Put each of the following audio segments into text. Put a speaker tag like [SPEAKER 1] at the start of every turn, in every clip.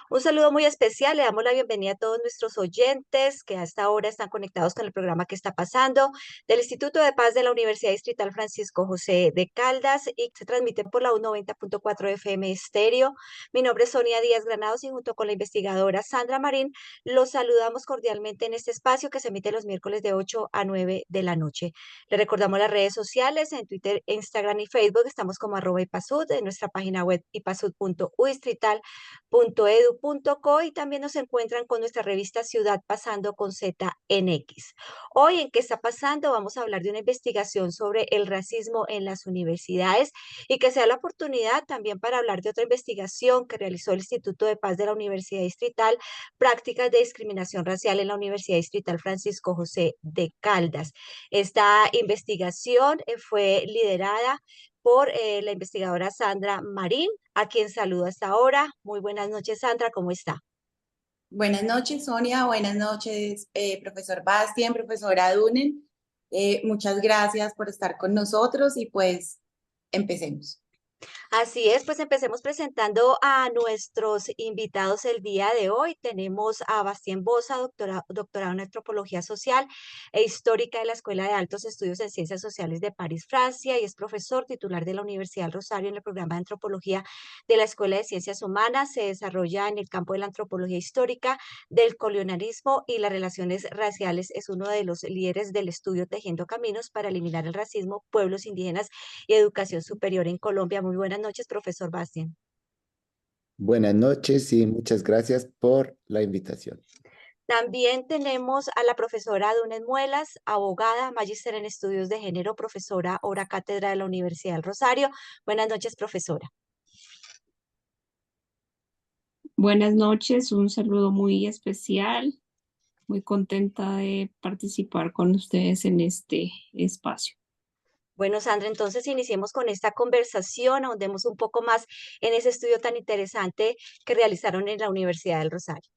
[SPEAKER 1] Un saludo muy especial, le damos la bienvenida a todos nuestros oyentes que hasta ahora están conectados con el programa que está pasando del Instituto de Paz de la Universidad Distrital Francisco José de Caldas y se transmite por la U90.4 FM Estéreo. Mi nombre es Sonia Díaz Granados y junto con la investigadora Sandra Marín los saludamos cordialmente en este espacio que se emite los miércoles de 8 a 9 de la noche. Le recordamos las redes sociales en Twitter, Instagram y Facebook. Estamos como @ipasud, en nuestra página web ipasud.udistrital.edu.co y también nos encuentran con nuestra revista Ciudad Pasando con Z en X. Hoy en ¿Qué está pasando? Vamos a hablar de una investigación sobre el racismo en las universidades y que sea la oportunidad también para hablar de otra investigación que realizó el Instituto de Paz de la Universidad Distrital, prácticas de discriminación racial en la Universidad Distrital Francisco José de Caldas. Esta investigación fue liderada por la investigadora Sandra Marín, a quien saludo hasta ahora. Muy buenas noches, Sandra, ¿cómo está?
[SPEAKER 2] Buenas noches, Sonia. Buenas noches, profesor Bastian, profesora Dunen. Muchas gracias por estar con nosotros y pues empecemos.
[SPEAKER 1] Así es, pues empecemos presentando a nuestros invitados el día de hoy. Tenemos a Bastien Bosa, doctorado en Antropología Social e Histórica de la Escuela de Altos Estudios en Ciencias Sociales de París, Francia, y es profesor titular de la Universidad del Rosario en el programa de Antropología de la Escuela de Ciencias Humanas. Se desarrolla en el campo de la antropología histórica, del colonialismo y las relaciones raciales. Es uno de los líderes del estudio Tejiendo Caminos para eliminar el racismo, pueblos indígenas y educación superior en Colombia. Muy buenas noches, profesor Bastien.
[SPEAKER 3] Buenas noches y muchas gracias por la invitación.
[SPEAKER 1] También tenemos a la profesora Dunes Muelas, abogada, magíster en estudios de género, profesora hora cátedra de la Universidad del Rosario. Buenas noches, profesora.
[SPEAKER 4] Buenas noches, un saludo muy especial, muy contenta de participar con ustedes en este espacio.
[SPEAKER 1] Bueno, Sandra, entonces iniciemos con esta conversación, ahondemos un poco más en ese estudio tan interesante que realizaron en la Universidad del Rosario.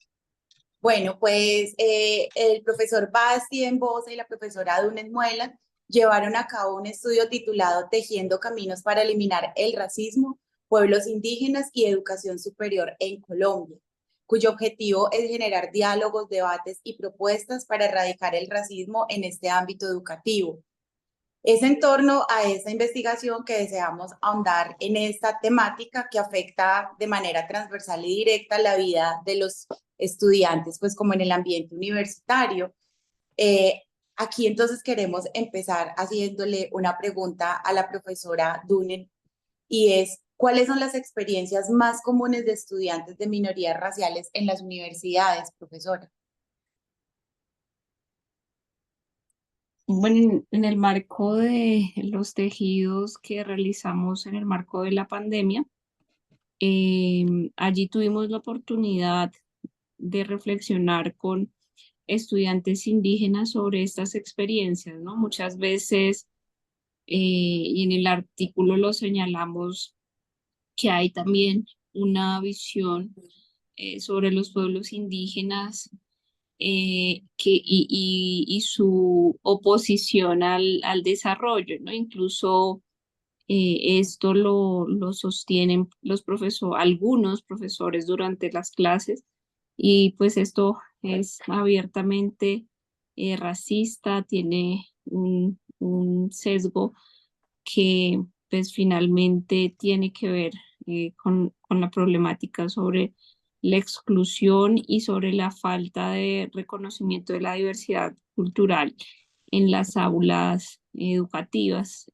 [SPEAKER 2] Bueno, pues el profesor Bastien Bosa y la profesora Dunen Muela llevaron a cabo un estudio titulado Tejiendo Caminos para eliminar el racismo, pueblos indígenas y educación superior en Colombia, cuyo objetivo es generar diálogos, debates y propuestas para erradicar el racismo en este ámbito educativo. Es en torno a esta investigación que deseamos ahondar en esta temática que afecta de manera transversal y directa la vida de los estudiantes, pues como en el ambiente universitario. Aquí entonces queremos empezar haciéndole una pregunta a la profesora Dunen y es, ¿cuáles son las experiencias más comunes de estudiantes de minorías raciales en las universidades, profesora?
[SPEAKER 4] Bueno, en el marco de los tejidos que realizamos en el marco de la pandemia, allí tuvimos la oportunidad de reflexionar con estudiantes indígenas sobre estas experiencias, ¿no? Muchas veces, y en el artículo lo señalamos, que hay también una visión sobre los pueblos indígenas y su oposición al desarrollo, ¿no? Incluso esto lo sostienen algunos profesores durante las clases y pues esto es abiertamente racista, tiene un sesgo que pues finalmente tiene que ver con la problemática sobre la exclusión y sobre la falta de reconocimiento de la diversidad cultural en las aulas educativas.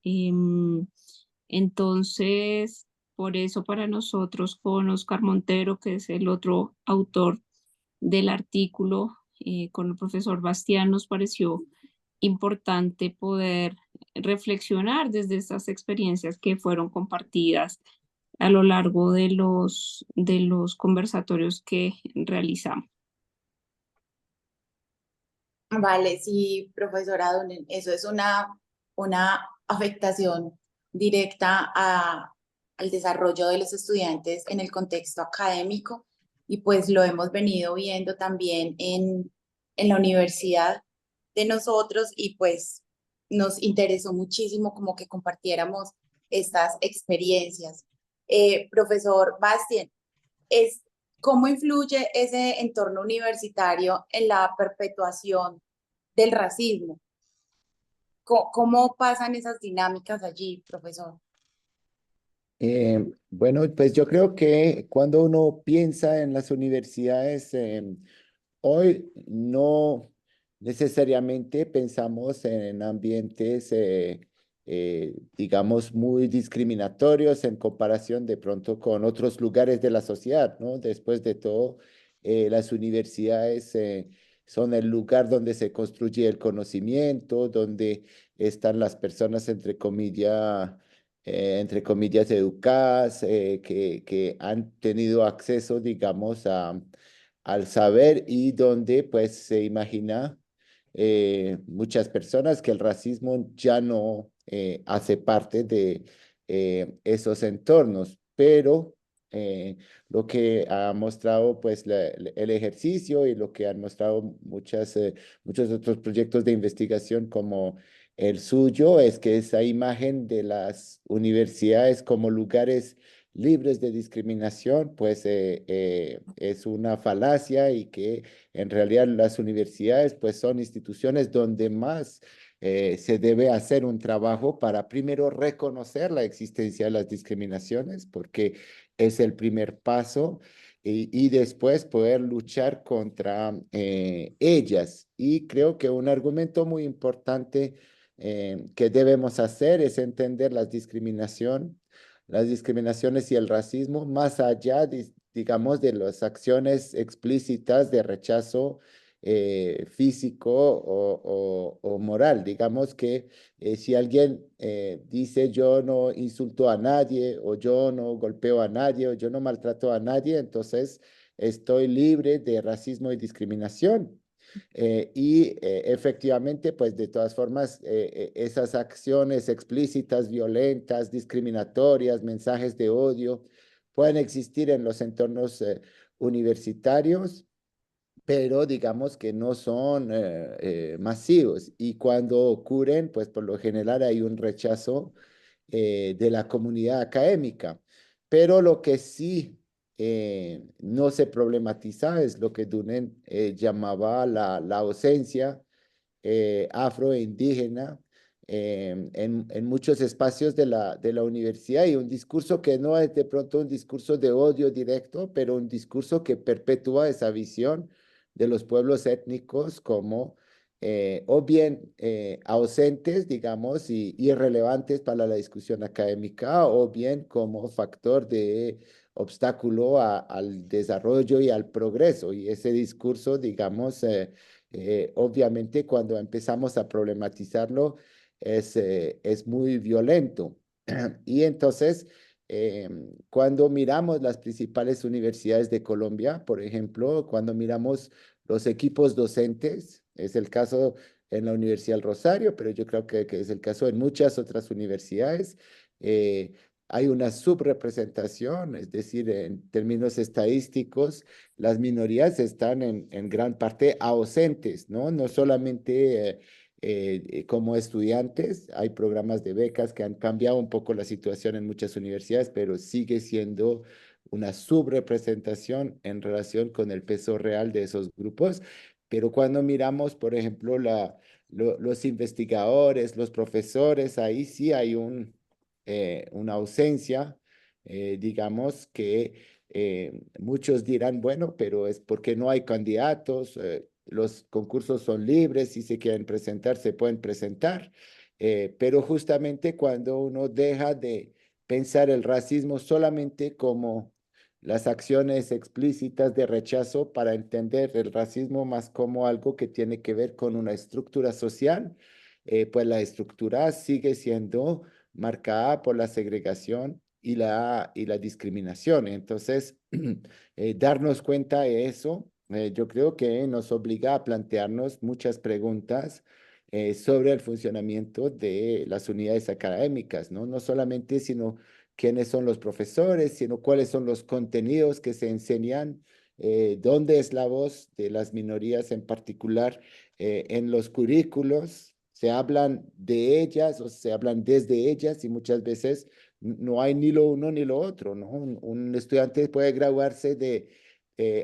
[SPEAKER 4] Entonces, por eso para nosotros con Oscar Montero, que es el otro autor del artículo, con el profesor Bastián, nos pareció importante poder reflexionar desde estas experiencias que fueron compartidas a lo largo de los conversatorios que realizamos.
[SPEAKER 2] Vale, sí, profesora Dunen, eso es una afectación directa al desarrollo de los estudiantes en el contexto académico y pues lo hemos venido viendo también en la universidad de nosotros y pues nos interesó muchísimo como que compartiéramos estas experiencias. Profesor Bastien, es ¿cómo influye ese entorno universitario en la perpetuación del racismo? ¿Cómo pasan esas dinámicas allí, profesor?
[SPEAKER 3] Bueno, pues yo creo que cuando uno piensa en las universidades, hoy no necesariamente pensamos en ambientes, digamos, muy discriminatorios en comparación de pronto con otros lugares de la sociedad, ¿no? Después de todo, las universidades son el lugar donde se construye el conocimiento, donde están las personas, entre comillas, educadas, que han tenido acceso, digamos, al saber y donde pues se imagina muchas personas que el racismo ya no hace parte de esos entornos, pero lo que ha mostrado pues el ejercicio y lo que han mostrado muchos otros proyectos de investigación como el suyo es que esa imagen de las universidades como lugares libres de discriminación, pues es una falacia y que en realidad las universidades pues son instituciones donde más se debe hacer un trabajo para primero reconocer la existencia de las discriminaciones, porque es el primer paso. Y después poder luchar contra ellas. Y creo que un argumento muy importante que debemos hacer es entender las discriminaciones y el racismo más allá, digamos, de las acciones explícitas de rechazo físico o moral. Digamos que si alguien dice yo no insulto a nadie o yo no golpeo a nadie o yo no maltrato a nadie, entonces estoy libre de racismo y discriminación. Efectivamente, pues de todas formas, esas acciones explícitas, violentas, discriminatorias, mensajes de odio, pueden existir en los entornos universitarios, pero digamos que no son masivos. Y cuando ocurren, pues por lo general hay un rechazo de la comunidad académica. Pero lo que sí no se problematiza es lo que Dunen llamaba la ausencia afro e indígena en muchos espacios de la universidad y un discurso que no es de pronto un discurso de odio directo, pero un discurso que perpetúa esa visión de los pueblos étnicos como o bien ausentes, digamos, y irrelevantes para la discusión académica, o bien como factor de obstáculo al desarrollo y al progreso. Y ese discurso, digamos, obviamente cuando empezamos a problematizarlo es muy violento. Y entonces, cuando miramos las principales universidades de Colombia, por ejemplo, cuando miramos los equipos docentes, es el caso en la Universidad del Rosario, pero yo creo que es el caso en muchas otras universidades, eh, hay una subrepresentación, es decir, en términos estadísticos, las minorías están en gran parte ausentes, ¿no? No solamente como estudiantes, hay programas de becas que han cambiado un poco la situación en muchas universidades, pero sigue siendo una subrepresentación en relación con el peso real de esos grupos. Pero cuando miramos, por ejemplo, los investigadores, los profesores, ahí sí hay una ausencia, digamos que muchos dirán, bueno, pero es porque no hay candidatos, los concursos son libres, si se quieren presentar, se pueden presentar, pero justamente cuando uno deja de pensar el racismo solamente como las acciones explícitas de rechazo para entender el racismo más como algo que tiene que ver con una estructura social, pues la estructura sigue siendo marcada por la segregación y la discriminación. Entonces, darnos cuenta de eso, yo creo que nos obliga a plantearnos muchas preguntas sobre el funcionamiento de las unidades académicas, ¿no? No solamente, sino quiénes son los profesores, sino cuáles son los contenidos que se enseñan, dónde es la voz de las minorías en particular en los currículos. Se hablan de ellas o se hablan desde ellas y muchas veces no hay ni lo uno ni lo otro, ¿no? Un estudiante puede graduarse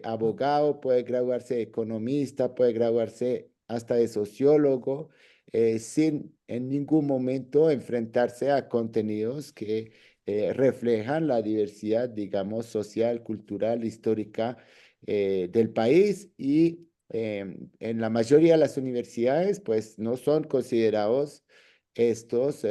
[SPEAKER 3] abogado, puede graduarse de economista, puede graduarse hasta de sociólogo, sin en ningún momento enfrentarse a contenidos que reflejan la diversidad, digamos, social, cultural, histórica del país y en la mayoría de las universidades, pues no son considerados estos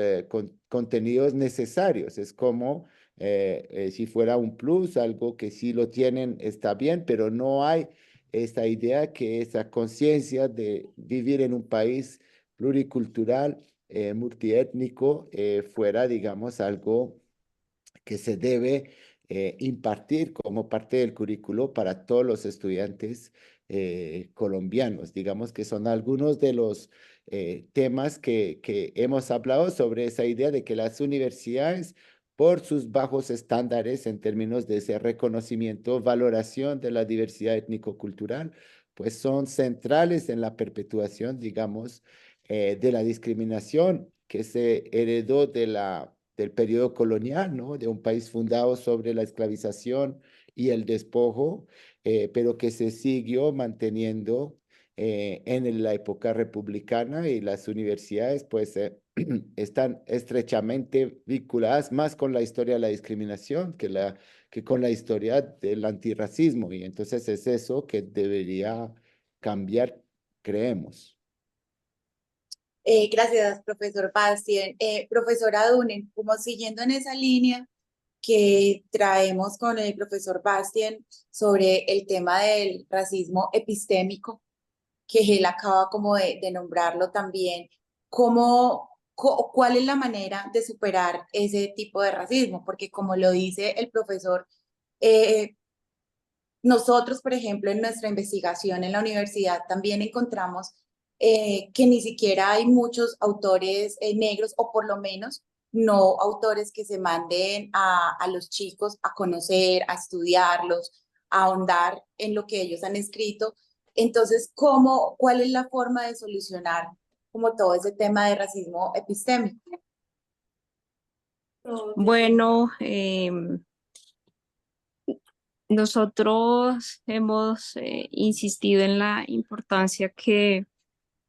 [SPEAKER 3] contenidos necesarios. Es como si fuera un plus, algo que sí lo tienen, está bien, pero no hay esta idea que esa conciencia de vivir en un país pluricultural, multiétnico, fuera, digamos, algo que se debe impartir como parte del currículo para todos los estudiantes colombianos. Digamos que son algunos de los temas que hemos hablado sobre esa idea de que las universidades, por sus bajos estándares en términos de ese reconocimiento, valoración de la diversidad étnico-cultural, pues son centrales en la perpetuación, digamos, de la discriminación que se heredó del periodo colonial, ¿no? De un país fundado sobre la esclavización y el despojo, pero que se siguió manteniendo en la época republicana, y las universidades pues están estrechamente vinculadas más con la historia de la discriminación que con la historia del antirracismo, y entonces es eso que debería cambiar, creemos.
[SPEAKER 2] Gracias, profesor Bastien. Profesora Dunen, como siguiendo en esa línea que traemos con el profesor Bastien sobre el tema del racismo epistémico, que él acaba como de nombrarlo también, ¿cuál es la manera de superar ese tipo de racismo? Porque como lo dice el profesor, eh, nosotros, por ejemplo, en nuestra investigación en la universidad también encontramos que ni siquiera hay muchos autores negros, o por lo menos no autores que se manden a los chicos a conocer, a estudiarlos, a ahondar en lo que ellos han escrito. Entonces, ¿cuál es la forma de solucionar como todo ese tema de racismo epistémico?
[SPEAKER 4] Bueno, nosotros hemos insistido en la importancia que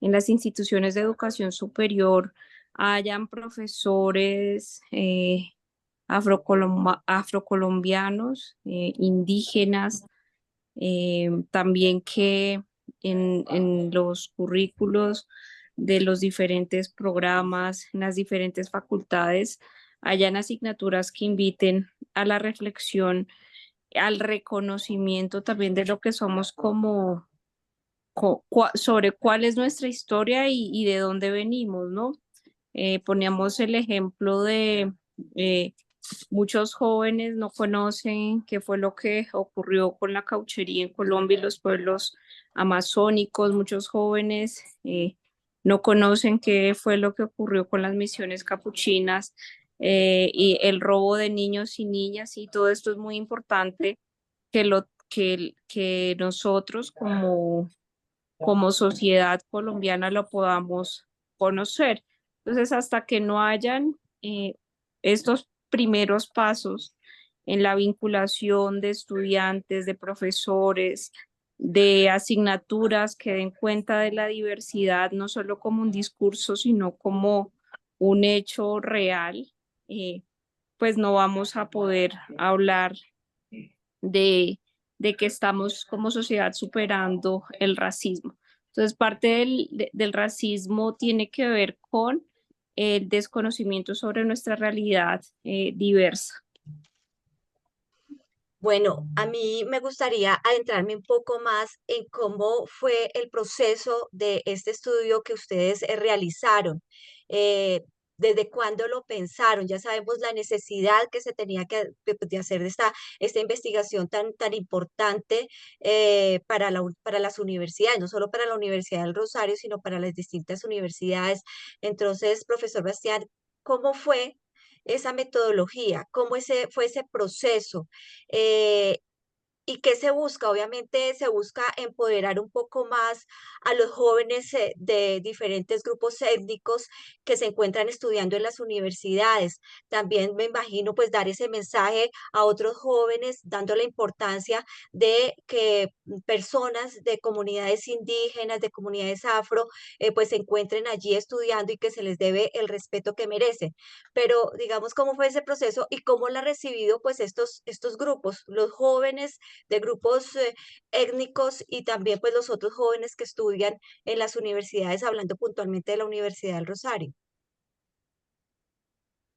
[SPEAKER 4] en las instituciones de educación superior hayan profesores afrocolombianos, indígenas, también que en los currículos de los diferentes programas, en las diferentes facultades, hayan asignaturas que inviten a la reflexión, al reconocimiento también de lo que somos como sobre cuál es nuestra historia y de dónde venimos, ¿no? Poníamos el ejemplo de eh, muchos jóvenes no conocen qué fue lo que ocurrió con la cauchería en Colombia y los pueblos amazónicos. Muchos jóvenes no conocen qué fue lo que ocurrió con las misiones capuchinas y el robo de niños y niñas. Y todo esto es muy importante que nosotros como sociedad colombiana lo podamos conocer. Entonces, hasta que no hayan estos primeros pasos en la vinculación de estudiantes, de profesores, de asignaturas que den cuenta de la diversidad, no solo como un discurso, sino como un hecho real, eh, pues no vamos a poder hablar de, de que estamos como sociedad superando el racismo. Entonces, parte del racismo tiene que ver con el desconocimiento sobre nuestra realidad diversa.
[SPEAKER 1] Bueno, a mí me gustaría adentrarme un poco más en cómo fue el proceso de este estudio que ustedes realizaron. eh, ¿Desde cuándo lo pensaron? Ya sabemos la necesidad que se tenía de hacer esta investigación tan importante para las universidades, no solo para la Universidad del Rosario, sino para las distintas universidades. Entonces, profesor Bastián, ¿cómo fue esa metodología? ¿Cómo fue ese proceso? Eh, ¿Y qué se busca? Obviamente se busca empoderar un poco más a los jóvenes de diferentes grupos étnicos que se encuentran estudiando en las universidades. También me imagino pues dar ese mensaje a otros jóvenes, dando la importancia de que personas de comunidades indígenas, de comunidades afro, pues se encuentren allí estudiando y que se les debe el respeto que merecen. Pero digamos, ¿cómo fue ese proceso y cómo lo han recibido pues estos grupos, los jóvenes de grupos étnicos y también pues los otros jóvenes que estudian en las universidades, hablando puntualmente de la Universidad del Rosario?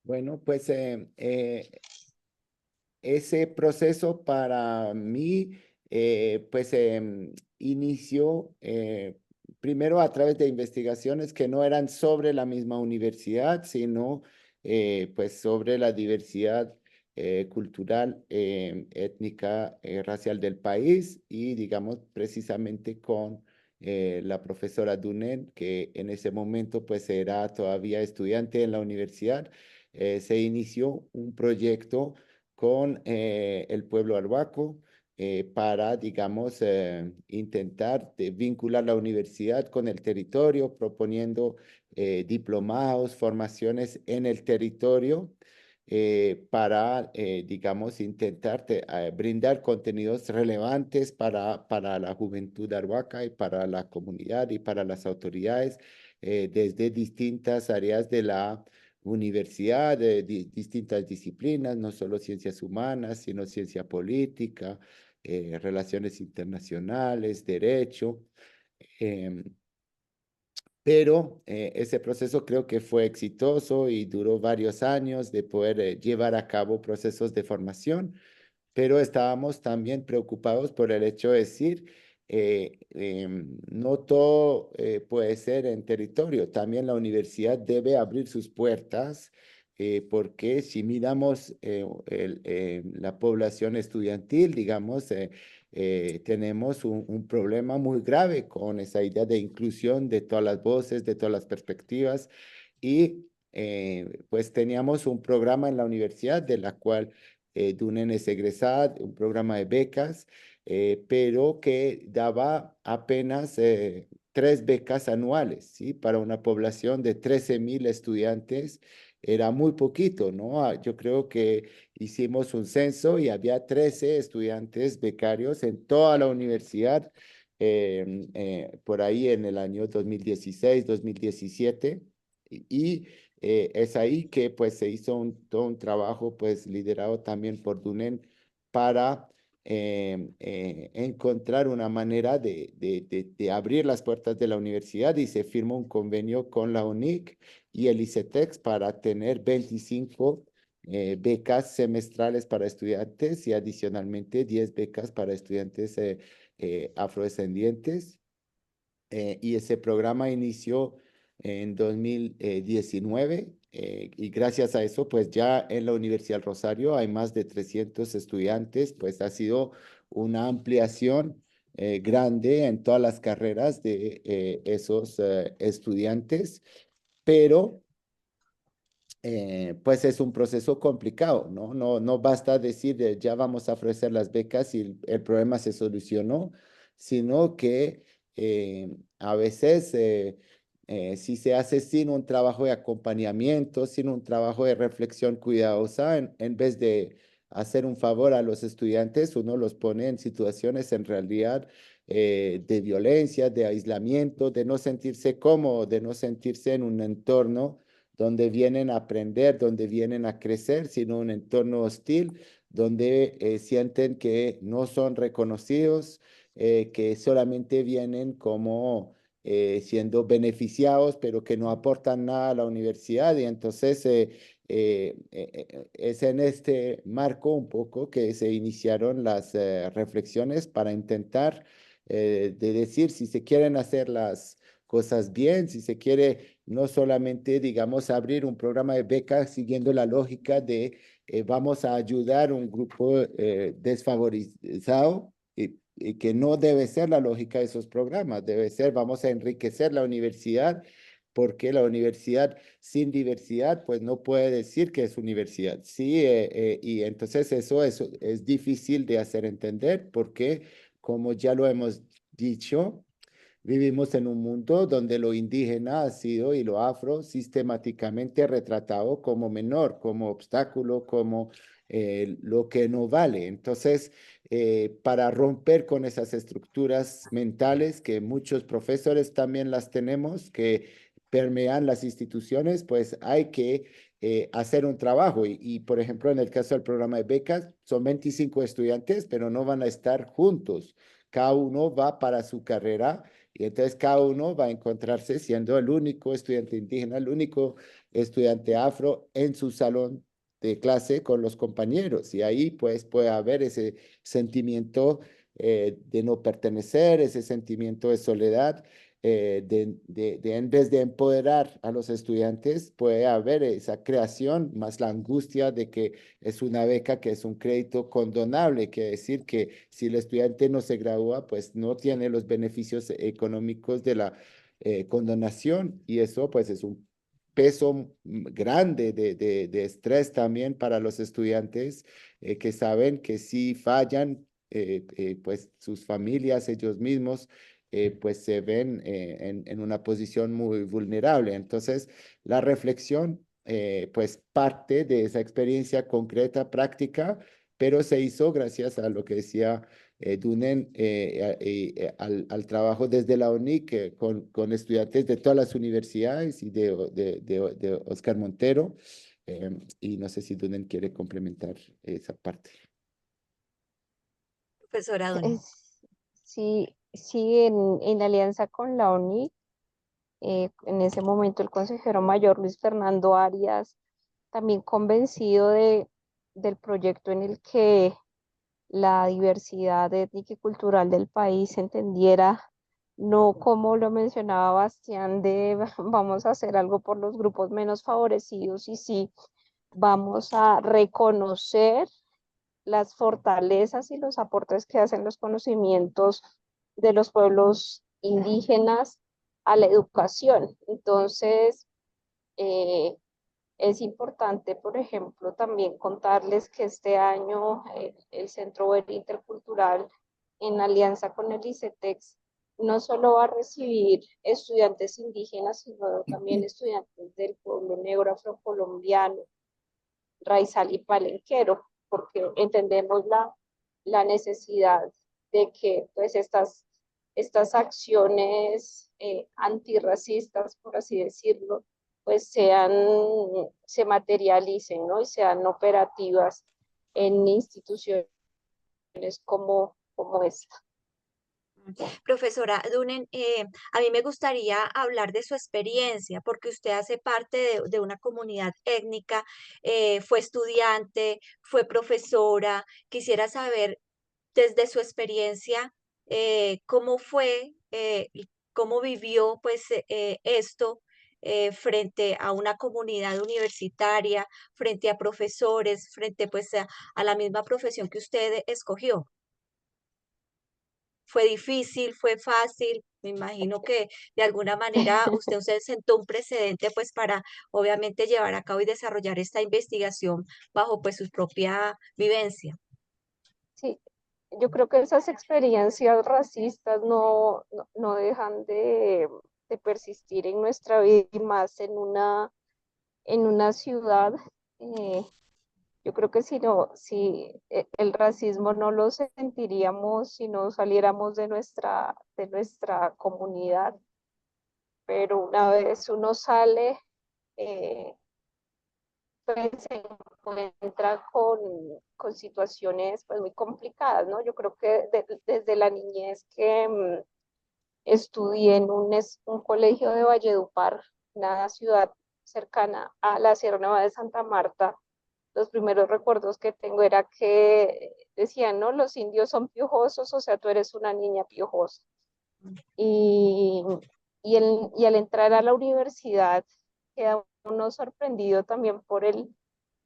[SPEAKER 3] Bueno, pues ese proceso para mí, pues inició primero a través de investigaciones que no eran sobre la misma universidad, sino pues sobre la diversidad cultural, étnica, racial del país y digamos precisamente con la profesora Dunen, que en ese momento pues era todavía estudiante en la universidad. Se inició un proyecto con el pueblo arhuaco para, digamos, intentar vincular la universidad con el territorio, proponiendo diplomados, formaciones en el territorio para, digamos, intentar brindar contenidos relevantes para la juventud arhuaca y para la comunidad y para las autoridades desde distintas áreas de la universidad de distintas disciplinas, no solo ciencias humanas, sino ciencia política, relaciones internacionales, derecho. em, pero ese proceso creo que fue exitoso y duró varios años de poder llevar a cabo procesos de formación, pero estábamos también preocupados por el hecho de decir, no todo puede ser en territorio, también la universidad debe abrir sus puertas, porque si miramos la población estudiantil, digamos, tenemos un problema muy grave con esa idea de inclusión de todas las voces, de todas las perspectivas, y pues teníamos un programa en la universidad de la cual Dunen es egresada, un programa de becas, pero que daba apenas 3 becas anuales, ¿sí? Para una población de 13,000 estudiantes era muy poquito, ¿no? Yo creo que hicimos un censo y había 13 estudiantes becarios en toda la universidad, por ahí en el año 2016, 2017. Y es ahí que pues se hizo todo un trabajo pues liderado también por Dunen para encontrar una manera de abrir las puertas de la universidad y se firmó un convenio con la UNIC y el ICETEX para tener 25 becas semestrales para estudiantes y adicionalmente 10 becas para estudiantes afrodescendientes. Y ese programa inició en 2019 y gracias a eso, pues ya en la Universidad del Rosario hay más de 300 estudiantes, pues ha sido una ampliación grande en todas las carreras de esos estudiantes, pero pues es un proceso complicado, ¿no? No basta decir ya vamos a ofrecer las becas y el problema se solucionó, sino que a veces si se hace sin un trabajo de acompañamiento, sin un trabajo de reflexión cuidadosa, en vez de hacer un favor a los estudiantes, uno los pone en situaciones en realidad de violencia, de aislamiento, de no sentirse cómodo, de no sentirse en un entorno donde vienen a aprender, donde vienen a crecer, sino un entorno hostil, donde sienten que no son reconocidos, que solamente vienen como siendo beneficiados, pero que no aportan nada a la universidad. Y entonces es en este marco un poco que se iniciaron las reflexiones para intentar de decir si se quieren hacer las cosas bien, si se quiere no solamente, digamos, abrir un programa de becas siguiendo la lógica de vamos a ayudar a un grupo desfavorizado, y que no debe ser la lógica de esos programas, debe ser vamos a enriquecer la universidad porque la universidad sin diversidad, pues no puede decir que es universidad. Sí, y entonces eso es difícil de hacer entender porque, como ya lo hemos dicho, vivimos en un mundo donde lo indígena ha sido y lo afro sistemáticamente retratado como menor, como obstáculo, como lo que no vale. Entonces, para romper con esas estructuras mentales que muchos profesores también las tenemos, que permean las instituciones, pues hay que hacer un trabajo. Por ejemplo, en el caso del programa de becas, son 25 estudiantes, pero no van a estar juntos. Cada uno va para su carrera y entonces cada uno va a encontrarse siendo el único estudiante indígena, el único estudiante afro en su salón de clase con los compañeros. Y ahí pues puede haber ese sentimiento de no pertenecer, ese sentimiento de soledad. En vez de empoderar a los estudiantes, puede haber esa creación, más la angustia de que es una beca que es un crédito condonable, quiere decir que si el estudiante no se gradúa, pues no tiene los beneficios económicos de la condonación y eso pues es un peso grande de estrés también para los estudiantes que saben que si fallan, pues sus familias, ellos mismos, pues se ven en una posición muy vulnerable. Entonces, la reflexión pues parte de esa experiencia concreta, práctica, pero se hizo gracias a lo que decía Dunen, al trabajo desde la UNIC con estudiantes de todas las universidades y de Oscar Montero. Y no sé si Dunen quiere complementar esa parte.
[SPEAKER 1] Profesora Dunen.
[SPEAKER 5] Sí, sí, en alianza con la ONI, en ese momento el consejero mayor Luis Fernando Arias, también convencido del proyecto en el que la diversidad étnica y cultural del país se entendiera, no como lo mencionaba Bastián, de vamos a hacer algo por los grupos menos favorecidos, y sí, vamos a reconocer las fortalezas y los aportes que hacen los conocimientos de los pueblos indígenas a la educación. Entonces, es importante, por ejemplo, también contarles que este año el Centro Ver Intercultural, en alianza con el ICETEX, no solo va a recibir estudiantes indígenas, sino también estudiantes del pueblo negro afrocolombiano, raizal y palenquero, porque entendemos la necesidad de que pues estas acciones antirracistas, por así decirlo, pues se materialicen, ¿no? Y sean operativas en instituciones como esta.
[SPEAKER 1] Profesora Dunen, a mí me gustaría hablar de su experiencia, porque usted hace parte de una comunidad étnica, fue estudiante, fue profesora. Quisiera saber desde su experiencia cómo fue, y cómo vivió pues esto frente a una comunidad universitaria, frente a profesores, frente pues a la misma profesión que usted escogió. ¿Fue difícil? ¿Fue fácil? Me imagino que de alguna manera usted sentó un precedente pues para obviamente llevar a cabo y desarrollar esta investigación bajo pues su propia vivencia.
[SPEAKER 5] Sí, yo creo que esas experiencias racistas no dejan de persistir en nuestra vida, y más en una ciudad. eh, yo creo que si el racismo no lo sentiríamos si no saliéramos de nuestra comunidad, pero una vez uno sale, eh, pues se encuentra con situaciones pues muy complicadas, ¿no? Yo creo que desde la niñez que estudié en un colegio de Valledupar, una ciudad cercana a la Sierra Nevada de Santa Marta. Los primeros recuerdos que tengo era que decían, ¿no? Los indios son piojosos, o sea, tú eres una niña piojosa. Y, y al entrar a la universidad, queda uno sorprendido también por el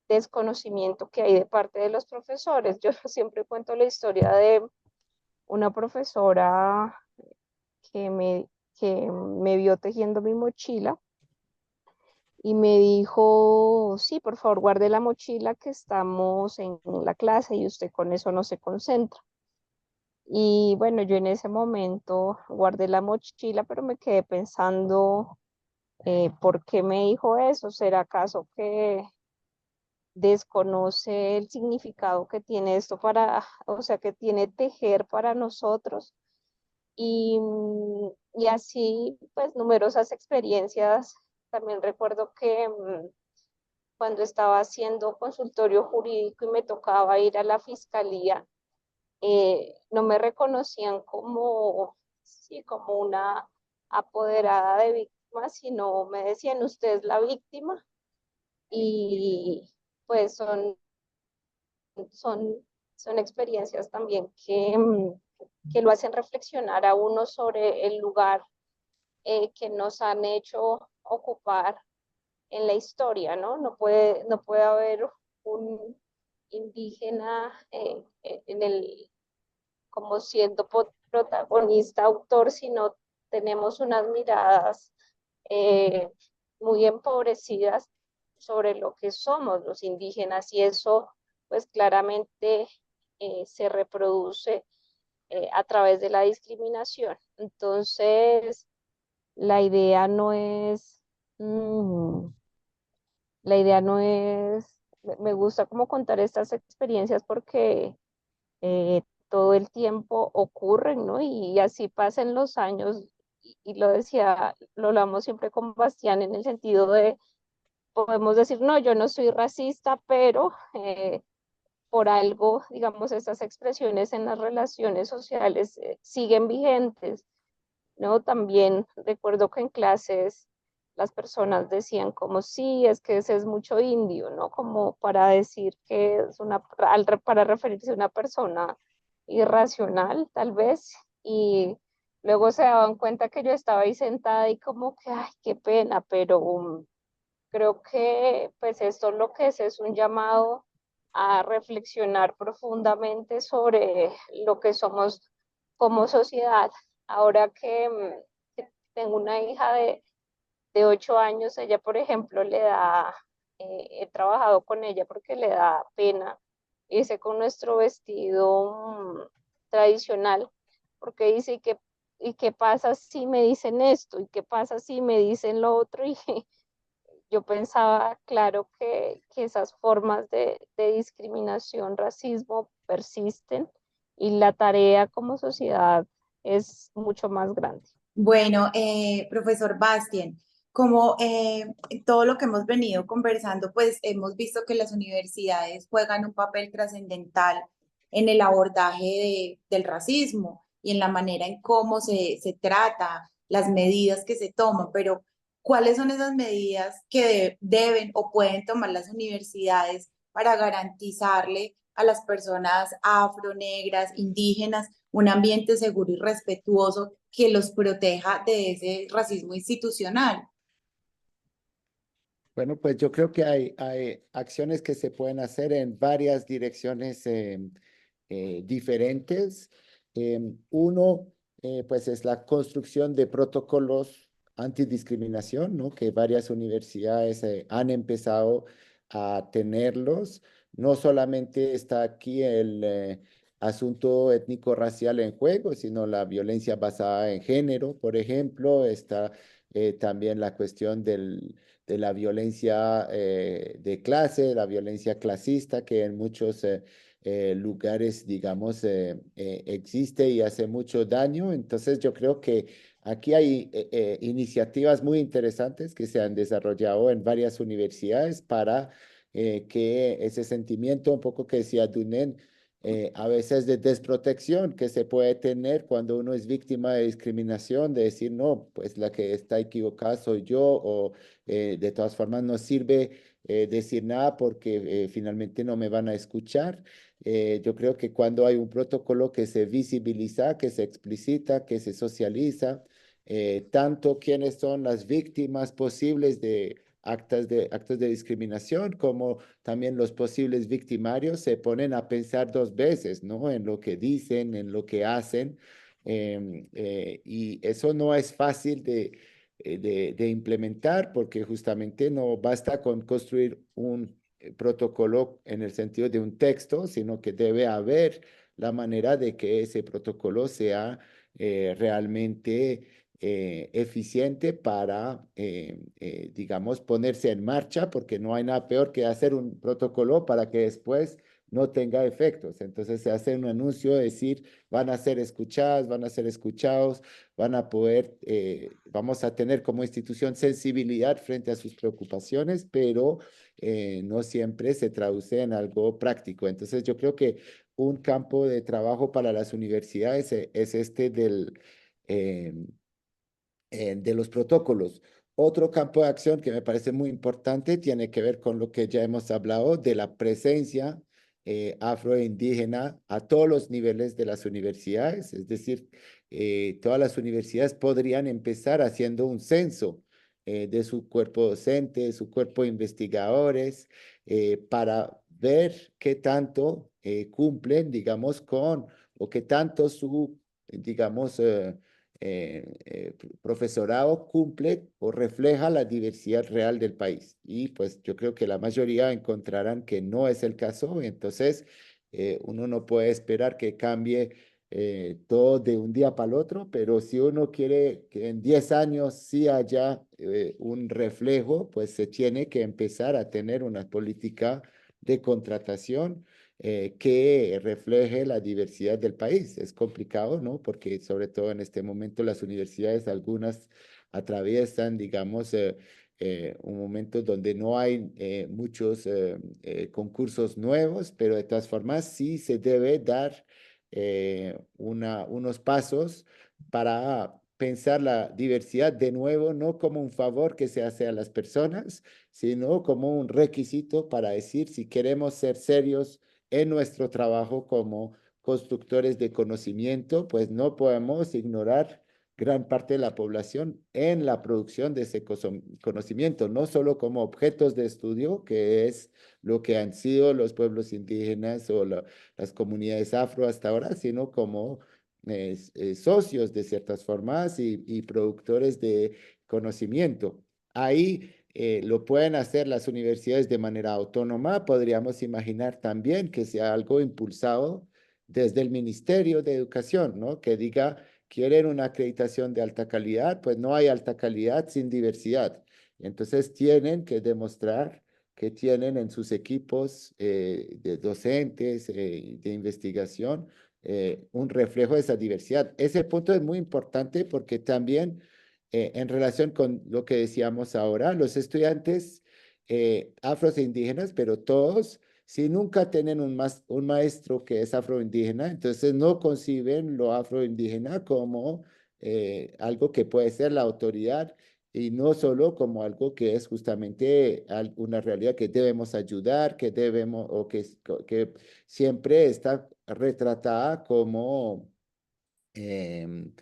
[SPEAKER 5] desconocimiento que hay de parte de los profesores. Yo siempre cuento la historia de una profesora que me, que me vio tejiendo mi mochila y me dijo, sí, por favor, guarde la mochila que estamos en la clase y usted con eso no se concentra. Y bueno, yo en ese momento guardé la mochila, pero me quedé pensando, ¿por qué me dijo eso? ¿Será acaso que desconoce el significado que tiene esto para, o sea, que tiene tejer para nosotros? Y así, pues, numerosas experiencias. También recuerdo que cuando estaba haciendo consultorio jurídico y me tocaba ir a la fiscalía, no me reconocían como, sí, como una apoderada de víctimas, sino me decían, usted es la víctima y pues son, son experiencias también que lo hacen reflexionar a uno sobre el lugar que nos han hecho ocupar en la historia, ¿no? No puede haber un indígena en el, como siendo protagonista, autor, sino tenemos unas miradas eh, muy empobrecidas sobre lo que somos los indígenas y eso pues claramente se reproduce a través de la discriminación. Entonces, la idea no es, mm, la idea no es, me gusta como contar estas experiencias porque todo el tiempo ocurren, ¿no? Y así pasan los años, y lo decía, lo hablamos siempre con Bastián en el sentido de, podemos decir, no, yo no soy racista, pero por algo, digamos, estas expresiones en las relaciones sociales siguen vigentes, ¿no? También recuerdo que en clases las personas decían como, sí, es que ese es mucho indio, ¿no? Como para decir que es una, para referirse a una persona irracional, tal vez, y luego se daban cuenta que yo estaba ahí sentada y como que, ay, qué pena, pero creo que pues esto lo que es un llamado a reflexionar profundamente sobre lo que somos como sociedad. Ahora que tengo una hija de 8 años, ella, por ejemplo, le da, he trabajado con ella porque le da pena irse con nuestro vestido tradicional, porque dice, ¿y qué pasa si me dicen esto? ¿Y qué pasa si me dicen lo otro? Y yo pensaba, claro, que esas formas de discriminación, racismo persisten y la tarea como sociedad es mucho más grande.
[SPEAKER 2] Bueno, profesor Bastien, como todo lo que hemos venido conversando, pues hemos visto que las universidades juegan un papel trascendental en el abordaje del racismo y en la manera en cómo se trata, las medidas que se toman, pero ¿cuáles son esas medidas que deben o pueden tomar las universidades para garantizarle a las personas afro, negras, indígenas un ambiente seguro y respetuoso que los proteja de ese racismo institucional?
[SPEAKER 3] Bueno, pues yo creo que hay acciones que se pueden hacer en varias direcciones diferentes. Uno, pues es la construcción de protocolos antidiscriminación, ¿no? Que varias universidades han empezado a tenerlos. No solamente está aquí el asunto étnico-racial en juego, sino la violencia basada en género, por ejemplo. Está también la cuestión de la violencia de clase, la violencia clasista que en muchos lugares, digamos, existe y hace mucho daño. Entonces yo creo que aquí hay iniciativas muy interesantes que se han desarrollado en varias universidades para que ese sentimiento, un poco que decía Dunen, a veces de desprotección que se puede tener cuando uno es víctima de discriminación, de decir, no, pues la que está equivocada soy yo, o de todas formas no sirve decir nada porque finalmente no me van a escuchar. Yo creo que cuando hay un protocolo que se visibiliza, que se explicita, que se socializa, tanto quiénes son las víctimas posibles de actos de discriminación, como también los posibles victimarios se ponen a pensar dos veces, ¿no? En lo que dicen, en lo que hacen. Y eso no es fácil de implementar, porque justamente no basta con construir un protocolo en el sentido de un texto, sino que debe haber la manera de que ese protocolo sea realmente eficiente para, digamos, ponerse en marcha, porque no hay nada peor que hacer un protocolo para que después no tenga efectos. Entonces se hace un anuncio, decir, van a ser escuchadas, van a ser escuchados, van a poder, vamos a tener como institución sensibilidad frente a sus preocupaciones, pero no siempre se traduce en algo práctico. Entonces yo creo que un campo de trabajo para las universidades es este eh, de los protocolos. Otro campo de acción que me parece muy importante tiene que ver con lo que ya hemos hablado de la presencia afroindígena a todos los niveles de las universidades. Es decir, todas las universidades podrían empezar haciendo un censo de su cuerpo docente, de su cuerpo de investigadores, para ver qué tanto cumplen, digamos, con, o qué tanto su, digamos, profesorado cumple o refleja la diversidad real del país. Y pues yo creo que la mayoría encontrarán que no es el caso, entonces uno no puede esperar que cambie todo de un día para el otro, pero si uno quiere que en 10 años sí haya un reflejo, pues se tiene que empezar a tener una política de contratación que refleje la diversidad del país. Es complicado, ¿no? Porque sobre todo en este momento las universidades, algunas atraviesan, digamos, un momento donde no hay muchos concursos nuevos, pero de todas formas sí se debe dar unos pasos para pensar la diversidad de nuevo, no como un favor que se hace a las personas, sino como un requisito para decir si queremos ser serios en nuestro trabajo como constructores de conocimiento, pues no podemos ignorar gran parte de la población en la producción de ese conocimiento, no solo como objetos de estudio, que es lo que han sido los pueblos indígenas o las comunidades afro hasta ahora, sino como socios de ciertas formas y productores de conocimiento. Ahí lo pueden hacer las universidades de manera autónoma. Podríamos imaginar también que sea algo impulsado desde el Ministerio de Educación, ¿no? Que diga, quieren una acreditación de alta calidad, pues no hay alta calidad sin diversidad. Entonces tienen que demostrar que tienen en sus equipos de docentes, de investigación, un reflejo de esa diversidad. Ese punto es muy importante porque también en relación con lo que decíamos ahora, los estudiantes afros e indígenas, pero todos, si nunca tienen un maestro que es afroindígena, entonces no conciben lo afroindígena como algo que puede ser la autoridad y no solo como algo que es justamente una realidad que debemos ayudar, que debemos, o que siempre está retratada como en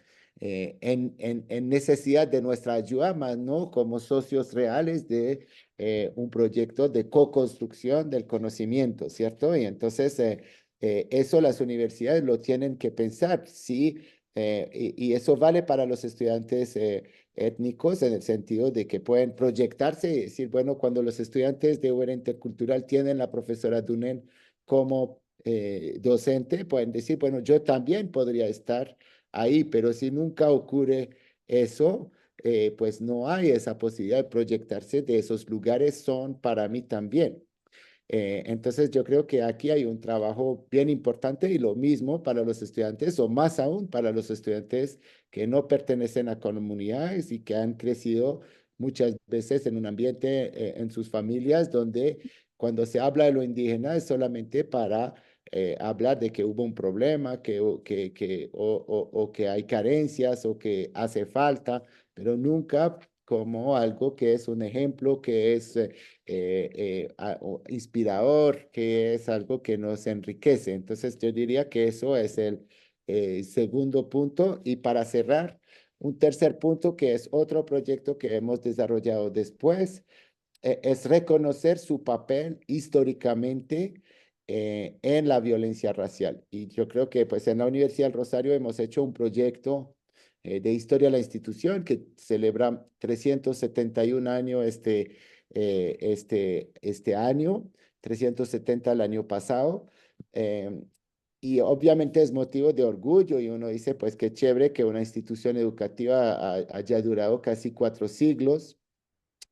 [SPEAKER 3] necesidad de nuestra ayuda, más no como socios reales de un proyecto de co-construcción del conocimiento, ¿cierto? Y entonces eso las universidades lo tienen que pensar, sí, y eso vale para los estudiantes étnicos en el sentido de que pueden proyectarse y decir, bueno, cuando los estudiantes de UR Intercultural tienen la profesora Dunen como docente, pueden decir, bueno, yo también podría estar ahí, pero si nunca ocurre eso, pues no hay esa posibilidad de proyectarse de esos lugares, son para mí también. Entonces yo creo que aquí hay un trabajo bien importante y lo mismo para los estudiantes o más aún para los estudiantes que no pertenecen a comunidades y que han crecido muchas veces en un ambiente en sus familias donde cuando se habla de lo indígena es solamente para hablar de que hubo un problema, o que hay carencias o que hace falta, pero nunca como algo que es un ejemplo, que es inspirador, que es algo que nos enriquece. Entonces yo diría que eso es el segundo punto. Y para cerrar, un tercer punto que es otro proyecto que hemos desarrollado después, es reconocer su papel históricamente en la violencia racial. Y yo creo que pues en la Universidad del Rosario hemos hecho un proyecto de Historia de la Institución, que celebra 371 años este año, 370 el año pasado. Y obviamente es motivo de orgullo y uno dice, pues qué chévere que una institución educativa haya durado casi 4 siglos,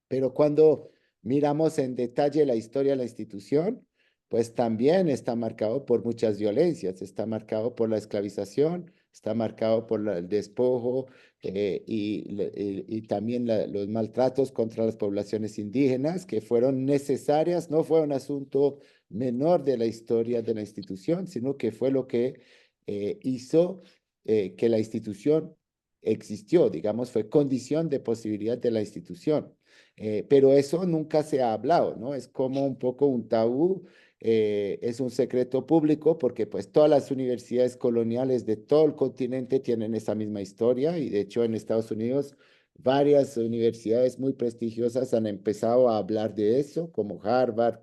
[SPEAKER 3] pero cuando miramos en detalle la historia de la institución, pues también está marcado por muchas violencias, está marcado por la esclavización, está marcado por el despojo y también los maltratos contra las poblaciones indígenas que fueron necesarias, no fue un asunto menor de la historia de la institución, sino que fue lo que hizo que la institución existió, digamos, fue condición de posibilidad de la institución. Pero eso nunca se ha hablado, ¿no? Es como un poco un tabú, es un secreto público porque pues todas las universidades coloniales de todo el continente tienen esa misma historia y de hecho en Estados Unidos varias universidades muy prestigiosas han empezado a hablar de eso, como Harvard,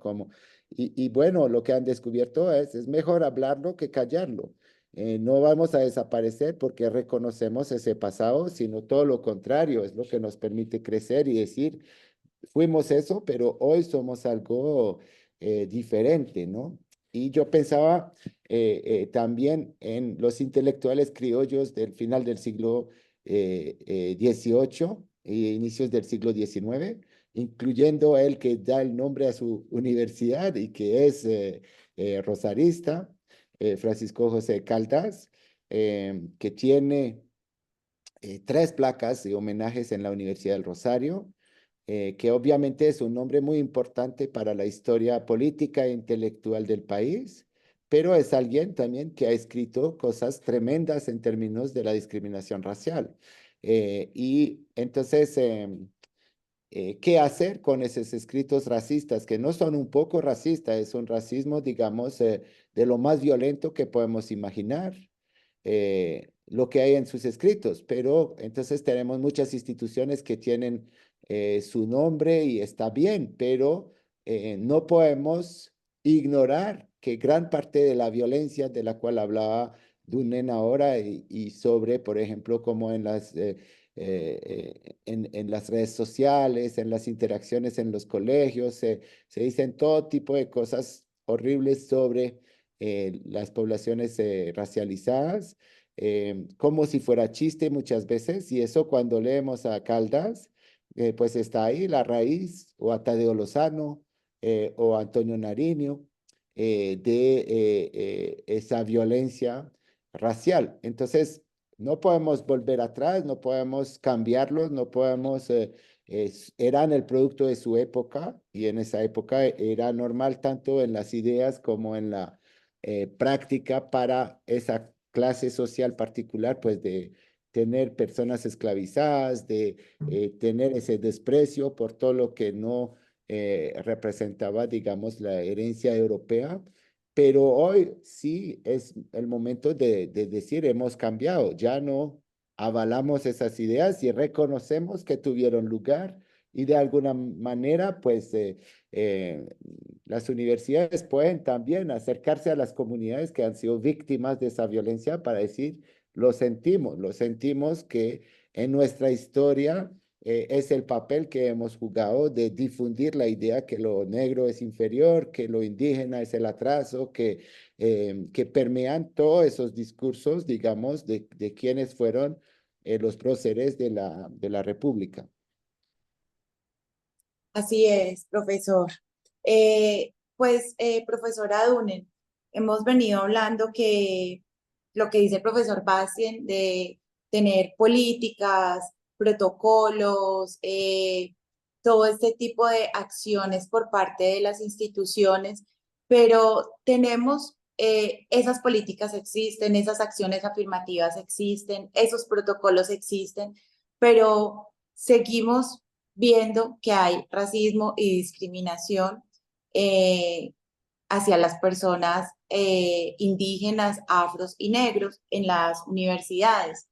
[SPEAKER 3] y bueno, lo que han descubierto es mejor hablarlo que callarlo. No vamos a desaparecer porque reconocemos ese pasado, sino todo lo contrario, es lo que nos permite crecer y decir, fuimos eso, pero hoy somos algo diferente, ¿no? Y yo pensaba también en los intelectuales criollos del final del siglo XVIII e inicios del siglo XIX, incluyendo el que da el nombre a su universidad y que es rosarista, Francisco José Caldas, que tiene 3 placas de homenajes en la Universidad del Rosario, que obviamente es un nombre muy importante para la historia política e intelectual del país, pero es alguien también que ha escrito cosas tremendas en términos de la discriminación racial. Y entonces, ¿qué hacer con esos escritos racistas que no son un poco racistas? Es un racismo, digamos, de lo más violento que podemos imaginar, lo que hay en sus escritos, pero entonces tenemos muchas instituciones que tienen su nombre y está bien, pero no podemos ignorar que gran parte de la violencia de la cual hablaba Dunen ahora y sobre, por ejemplo, como en las redes sociales, en las interacciones en los colegios, se dicen todo tipo de cosas horribles sobre las poblaciones racializadas, como si fuera chiste muchas veces, y eso cuando leemos a Caldas, pues está ahí la raíz, o a Tadeo Lozano, o a Antonio Nariño, de esa violencia racial. Entonces, no podemos volver atrás, no podemos cambiarlos, no podemos, eran el producto de su época y en esa época era normal tanto en las ideas como en la práctica para esa clase social particular, pues de tener personas esclavizadas, de tener ese desprecio por todo lo que no representaba, digamos, la herencia europea. Pero hoy sí es el momento de decir, hemos cambiado, ya no avalamos esas ideas y reconocemos que tuvieron lugar y de alguna manera, pues eh, las universidades pueden también acercarse a las comunidades que han sido víctimas de esa violencia para decir, lo sentimos que en nuestra historia es el papel que hemos jugado de difundir la idea que lo negro es inferior, que lo indígena es el atraso, que permean todos esos discursos, digamos, de quienes fueron los próceres de la República.
[SPEAKER 2] Así es, profesor. Profesora Dunen, hemos venido hablando que lo que dice el profesor Bastien de tener políticas, protocolos, todo este tipo de acciones por parte de las instituciones, pero tenemos, esas políticas existen, esas acciones afirmativas existen, esos protocolos existen, pero seguimos viendo que hay racismo y discriminación hacia las personas indígenas, afros y negros en las universidades.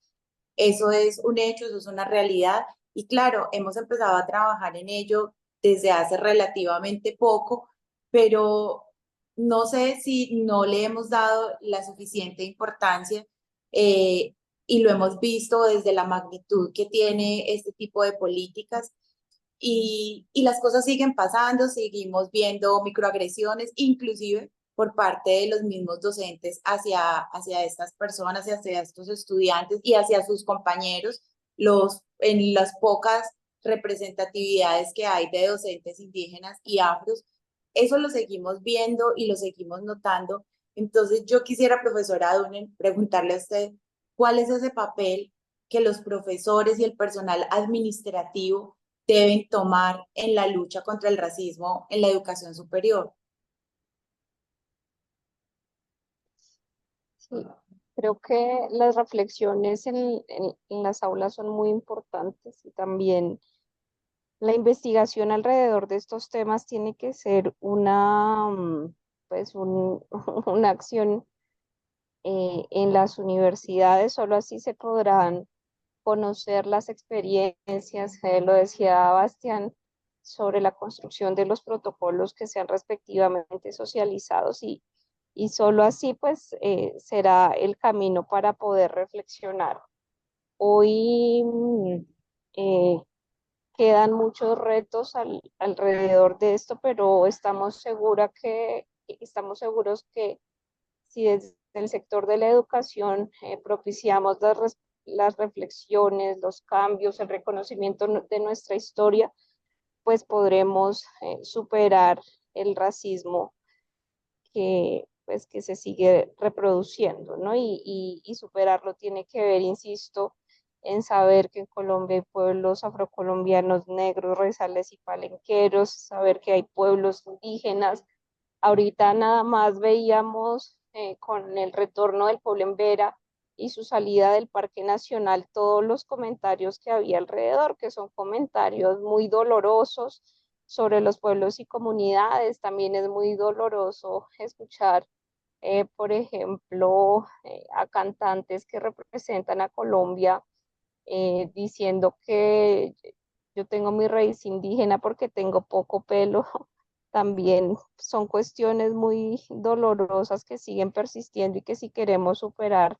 [SPEAKER 2] Eso es un hecho, eso es una realidad y claro, hemos empezado a trabajar en ello desde hace relativamente poco, pero no sé si no le hemos dado la suficiente importancia y lo hemos visto desde la magnitud que tiene este tipo de políticas. Y las cosas siguen pasando, seguimos viendo microagresiones, inclusive por parte de los mismos docentes hacia estas personas, hacia estos estudiantes y hacia sus compañeros, en las pocas representatividades que hay de docentes indígenas y afros. Eso lo seguimos viendo y lo seguimos notando. Entonces yo quisiera, profesora Dunen, preguntarle a usted, ¿cuál es ese papel que los profesores y el personal administrativo deben tomar en la lucha contra el racismo en la educación superior?
[SPEAKER 5] Sí, creo que las reflexiones en las aulas son muy importantes y también la investigación alrededor de estos temas tiene que ser pues una acción en las universidades. Solo así se podrán conocer las experiencias, lo decía Bastián, sobre la construcción de los protocolos que sean respectivamente socializados y solo así pues será el camino para poder reflexionar. Hoy eh, quedan muchos retos alrededor de esto, pero estamos seguros que si desde el sector de la educación propiciamos las reflexiones, los cambios, el reconocimiento de nuestra historia, pues podremos superar el racismo que se sigue reproduciendo, ¿no? Y superarlo tiene que ver, insisto, en saber que en Colombia hay pueblos afrocolombianos, negros, raizales y palenqueros, saber que hay pueblos indígenas. Ahorita nada más veíamos con el retorno del pueblo en Vera y su salida del Parque Nacional todos los comentarios que había alrededor, que son comentarios muy dolorosos sobre los pueblos y comunidades. También es muy doloroso escuchar, por ejemplo, a cantantes que representan a Colombia diciendo que yo tengo mi raíz indígena porque tengo poco pelo. También son cuestiones muy dolorosas que siguen persistiendo y que si queremos superar,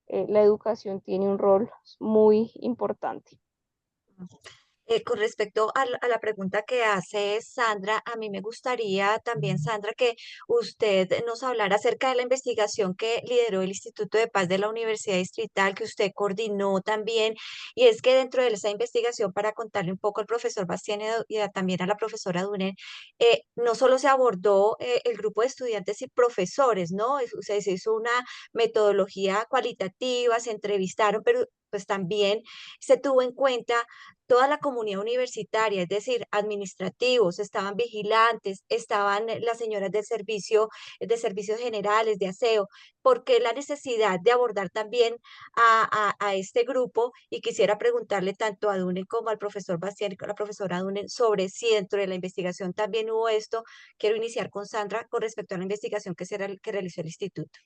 [SPEAKER 5] la educación tiene un rol muy importante.
[SPEAKER 1] Con respecto a la pregunta que hace Sandra, a mí me gustaría también, Sandra, que usted nos hablara acerca de la investigación que lideró el Instituto de Paz de la Universidad Distrital, que usted coordinó también. Y es que dentro de esa investigación, para contarle un poco al profesor Bastián también a la profesora Dunen, no solo se abordó el grupo de estudiantes y profesores, ¿no? Se hizo una metodología cualitativa, se entrevistaron, pero pues también se tuvo en cuenta toda la comunidad universitaria, es decir, administrativos, estaban vigilantes, estaban las señoras del servicio, de servicios generales, de aseo, porque la necesidad de abordar también a este grupo y quisiera preguntarle tanto a Dunen como al profesor Bastián y a la profesora Dunen sobre si dentro de la investigación también hubo esto. Quiero iniciar con Sandra con respecto a la investigación que realizó el instituto.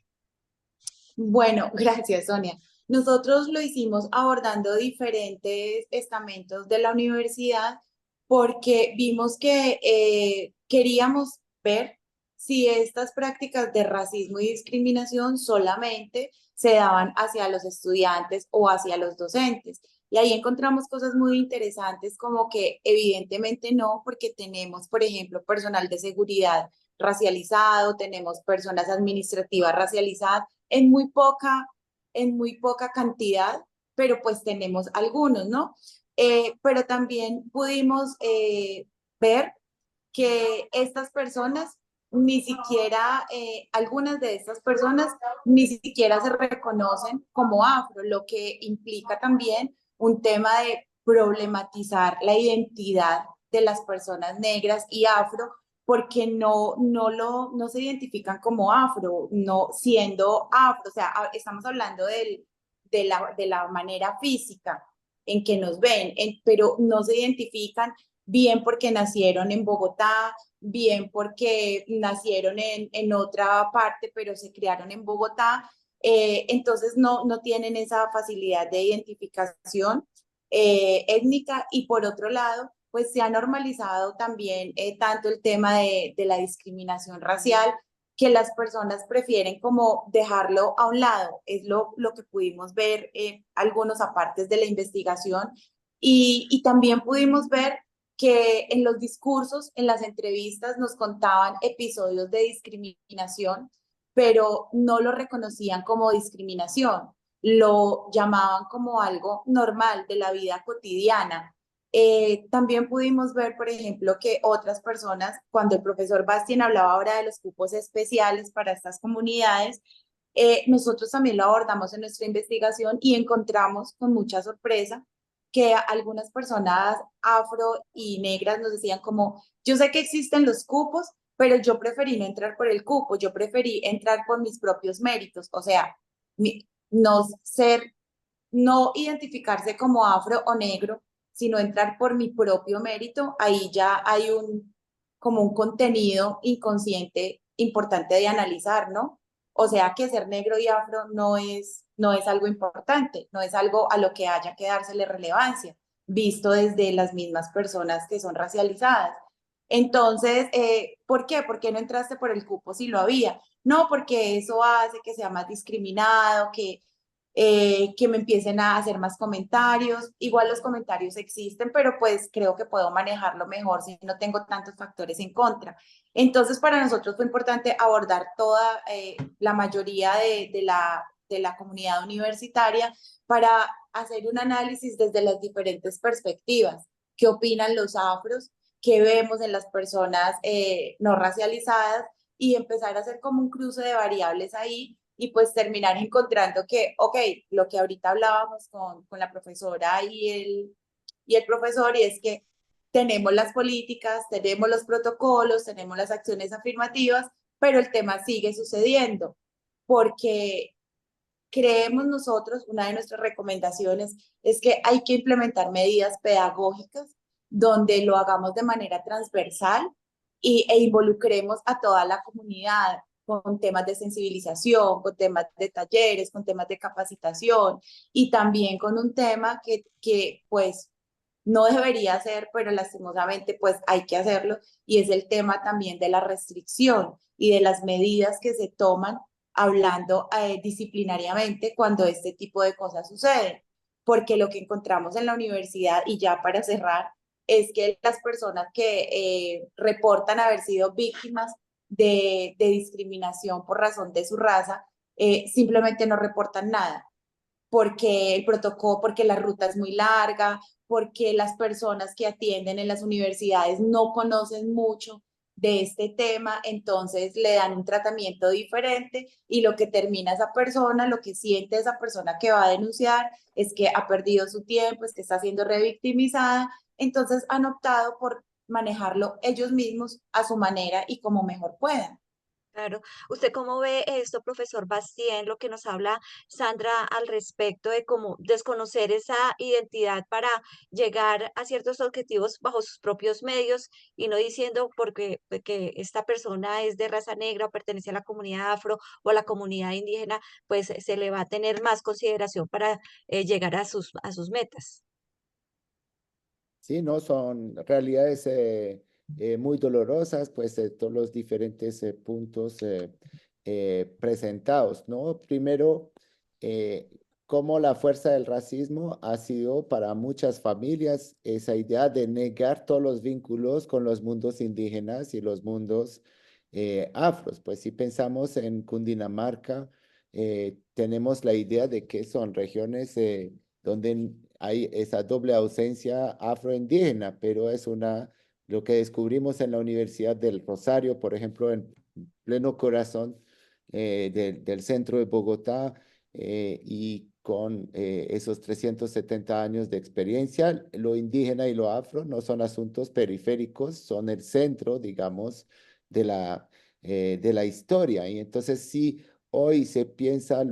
[SPEAKER 2] Bueno, gracias, Sonia. Nosotros lo hicimos abordando diferentes estamentos de la universidad porque vimos que queríamos ver si estas prácticas de racismo y discriminación solamente se daban hacia los estudiantes o hacia los docentes. Y ahí encontramos cosas muy interesantes como que evidentemente no, porque tenemos, por ejemplo, personal de seguridad racializado, tenemos personas administrativas racializadas en muy poca cantidad, pero pues tenemos algunos, ¿no? Pero también pudimos ver que estas personas, ni siquiera, algunas de estas personas ni siquiera se reconocen como afro, lo que implica también un tema de problematizar la identidad de las personas negras y afro, porque no se identifican como afro, no siendo afro, o sea, estamos hablando de la manera física en que nos ven, pero no se identifican bien porque nacieron en Bogotá, bien porque nacieron en otra parte, pero se criaron en Bogotá. Entonces no tienen esa facilidad de identificación étnica y por otro lado, pues se ha normalizado también tanto el tema de la discriminación racial que las personas prefieren como dejarlo a un lado. Es lo que pudimos ver algunos apartes de la investigación y también pudimos ver que en los discursos, en las entrevistas nos contaban episodios de discriminación, pero no lo reconocían como discriminación, lo llamaban como algo normal de la vida cotidiana. También pudimos ver, por ejemplo, que otras personas, cuando el profesor Bastien hablaba ahora de los cupos especiales para estas comunidades, nosotros también lo abordamos en nuestra investigación y encontramos con mucha sorpresa que algunas personas afro y negras nos decían como, yo sé que existen los cupos, pero yo preferí no entrar por el cupo, yo preferí entrar por mis propios méritos, o sea, no ser, no identificarse como afro o negro, sino entrar por mi propio mérito, ahí ya hay como un contenido inconsciente importante de analizar, ¿no? O sea que ser negro y afro no es algo importante, no es algo a lo que haya que dársele relevancia, visto desde las mismas personas que son racializadas. Entonces, ¿por qué? ¿Por qué no entraste por el cupo si lo había? No, porque eso hace que sea más discriminado, que me empiecen a hacer más comentarios. Igual los comentarios existen, pero pues creo que puedo manejarlo mejor si no tengo tantos factores en contra. Entonces, para nosotros fue importante abordar toda la mayoría de la comunidad universitaria para hacer un análisis desde las diferentes perspectivas. ¿Qué opinan los afros? ¿Qué vemos en las personas no racializadas? Y empezar a hacer como un cruce de variables ahí y pues terminar encontrando que, ok, lo que ahorita hablábamos con la profesora y el profesor, y es que tenemos las políticas, tenemos los protocolos, tenemos las acciones afirmativas, pero el tema sigue sucediendo, porque creemos nosotros, una de nuestras recomendaciones es que hay que implementar medidas pedagógicas donde lo hagamos de manera transversal e involucremos a toda la comunidad con temas de sensibilización, con temas de talleres, con temas de capacitación y también con un tema que pues no debería ser, pero lastimosamente pues hay que hacerlo y es el tema también de la restricción y de las medidas que se toman hablando disciplinariamente cuando este tipo de cosas suceden. Porque lo que encontramos en la universidad, y ya para cerrar, es que las personas que reportan haber sido víctimas de discriminación por razón de su raza, simplemente no reportan nada porque el protocolo, porque la ruta es muy larga, porque las personas que atienden en las universidades no conocen mucho de este tema, entonces le dan un tratamiento diferente y lo que termina esa persona, lo que siente esa persona que va a denunciar es que ha perdido su tiempo, es que está siendo revictimizada, entonces han optado por manejarlo ellos mismos a su manera y como mejor puedan.
[SPEAKER 1] Claro. ¿Usted cómo ve esto, profesor Bastien, lo que nos habla Sandra al respecto de cómo desconocer esa identidad para llegar a ciertos objetivos bajo sus propios medios y no diciendo porque que esta persona es de raza negra o pertenece a la comunidad afro o a la comunidad indígena, pues se le va a tener más consideración para llegar a sus metas?
[SPEAKER 3] Sí, no, son realidades muy dolorosas, pues todos los diferentes puntos presentados, ¿no? Primero, eh, cómo la fuerza del racismo ha sido para muchas familias esa idea de negar todos los vínculos con los mundos indígenas y los mundos afros. Pues si pensamos en Cundinamarca, tenemos la idea de que son regiones donde hay esa doble ausencia afroindígena, pero es lo que descubrimos en la Universidad del Rosario, por ejemplo, en pleno corazón del centro de Bogotá, y con esos 370 años de experiencia, lo indígena y lo afro no son asuntos periféricos, son el centro, digamos, de la historia. Y entonces sí, hoy se piensa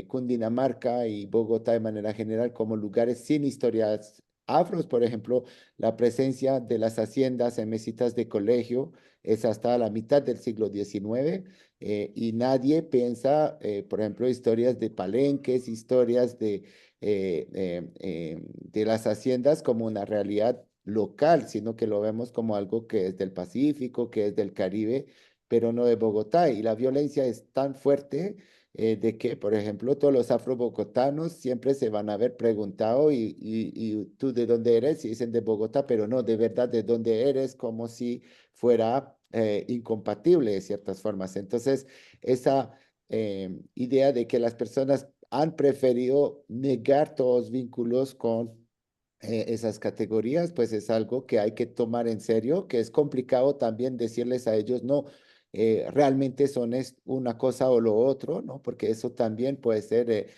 [SPEAKER 3] Cundinamarca y Bogotá de manera general como lugares sin historias afros. Por ejemplo, la presencia de las haciendas en mesitas de colegio es hasta la mitad del siglo XIX, y nadie piensa, por ejemplo, historias de palenques, historias de las haciendas como una realidad local, sino que lo vemos como algo que es del Pacífico, que es del Caribe, pero no de Bogotá. Y la violencia es tan fuerte de que, por ejemplo, todos los afrobogotanos siempre se van a haber preguntado, y tú de dónde eres? Y dicen de Bogotá, pero no, de verdad, de dónde eres, como si fuera incompatible de ciertas formas. Entonces, esa idea de que las personas han preferido negar todos vínculos con esas categorías, pues es algo que hay que tomar en serio, que es complicado también decirles a ellos, no, realmente son una cosa o lo otro, ¿no? Porque eso también puede ser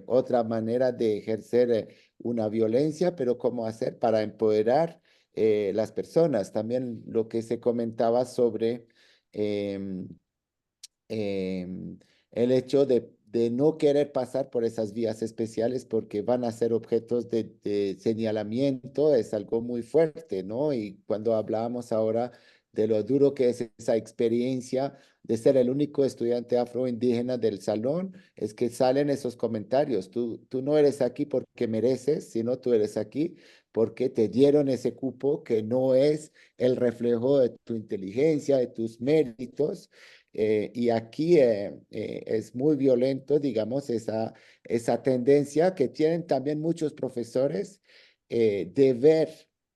[SPEAKER 3] otra manera de ejercer una violencia, pero cómo hacer para empoderar las personas. También lo que se comentaba sobre em, el hecho de no querer pasar por esas vías especiales porque van a ser objetos de señalamiento es algo muy fuerte, ¿no? Y cuando hablábamos ahora de lo duro que es esa experiencia de ser el único estudiante afroindígena del salón, es que salen esos comentarios. Tú no eres aquí porque mereces, sino tú eres aquí porque te dieron ese cupo que no es el reflejo de tu inteligencia, de tus méritos. Y aquí es muy violento, digamos, esa tendencia que tienen también muchos profesores de ver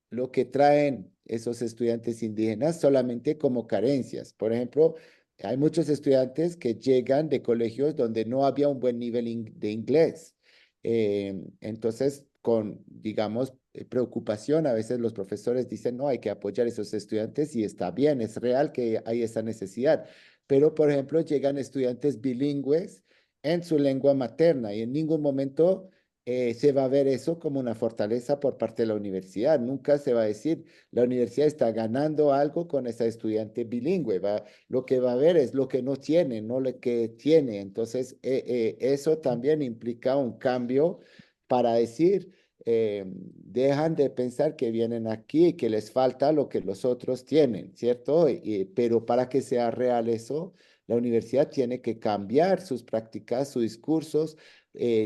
[SPEAKER 3] lo que traen esos estudiantes indígenas solamente como carencias. Por ejemplo, hay muchos estudiantes que llegan de colegios donde no había un buen nivel de inglés. Entonces, con, digamos, preocupación, a veces los profesores dicen, no, hay que apoyar a esos estudiantes y está bien, es real que hay esa necesidad, pero por ejemplo llegan estudiantes bilingües en su lengua materna y en ningún momento se va a ver eso como una fortaleza por parte de la universidad. Nunca se va a decir, la universidad está ganando algo con esa estudiante bilingüe. Lo que va a ver es lo que no tiene, no lo que tiene. Entonces, eso también implica un cambio para decir, dejan de pensar que vienen aquí y que les falta lo que los otros tienen, ¿cierto? Pero para que sea real eso, la universidad tiene que cambiar sus prácticas, sus discursos,